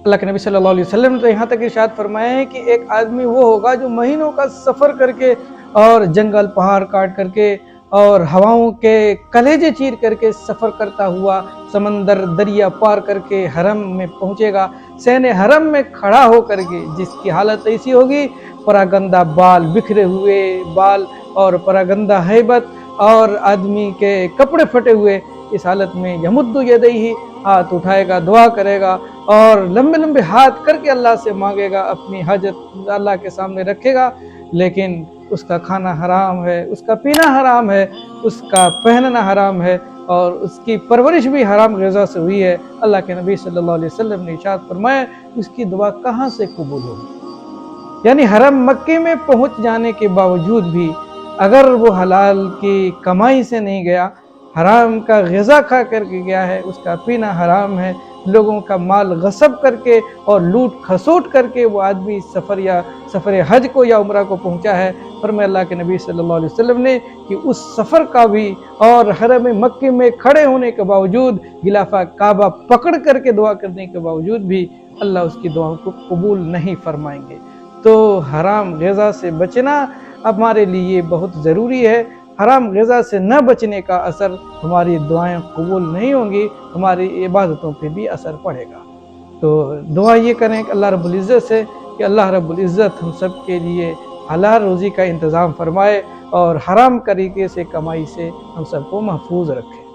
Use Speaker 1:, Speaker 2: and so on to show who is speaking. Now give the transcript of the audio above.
Speaker 1: اللہ کے نبی صلی اللہ علیہ وسلم نے تو یہاں تک ارشاد فرمایا ہے کہ ایک آدمی وہ ہوگا جو مہینوں کا سفر کر کے اور جنگل پہاڑ کاٹ کر کے اور ہواؤں کے کلیجے چیر کر کے سفر کرتا ہوا سمندر دریا پار کر کے حرم میں پہنچے گا، سین حرم میں کھڑا ہو کر کے جس کی حالت ایسی ہوگی، پراگندہ بال، بکھرے ہوئے بال اور پراگندہ ہیبت اور آدمی کے کپڑے پھٹے ہوئے، اس حالت میں یمد یدیہ، ہاتھ اٹھائے گا، دعا کرے گا اور لمبے لمبے ہاتھ کر کے اللہ سے مانگے گا، اپنی حاجت اللہ کے سامنے رکھے گا، لیکن اس کا کھانا حرام ہے، اس کا پینا حرام ہے، اس کا پہننا حرام ہے اور اس کی پرورش بھی حرام غذا سے ہوئی ہے۔ اللہ کے نبی صلی اللہ علیہ وسلم نے ارشاد فرمایا اس کی دعا کہاں سے قبول ہوگی؟ یعنی حرم مکے میں پہنچ جانے کے باوجود بھی اگر وہ حلال کی کمائی سے نہیں گیا، حرام کا غذا کھا کر کے گیا ہے، اس کا پینا حرام ہے، لوگوں کا مال غصب کر کے اور لوٹ کھسوٹ کر کے وہ آدمی سفر حج کو یا عمرہ کو پہنچا ہے، فرمایا اللہ کے نبی صلی اللہ علیہ وسلم نے کہ اس سفر کا بھی اور حرم مکے میں کھڑے ہونے کے باوجود غلافہ کعبہ پکڑ کر کے دعا کرنے کے باوجود بھی اللہ اس کی دعاؤں کو قبول نہیں فرمائیں گے۔ تو حرام غذا سے بچنا ہمارے لیے بہت ضروری ہے۔ حرام غذا سے نہ بچنے کا اثر ہماری دعائیں قبول نہیں ہوں گی، ہماری عبادتوں پہ بھی اثر پڑے گا۔ تو دعا یہ کریں کہ اللہ رب العزت سے کہ اللہ رب العزت ہم سب کے لیے حلال روزی کا انتظام فرمائے اور حرام طریقے سے کمائی سے ہم سب کو محفوظ رکھے۔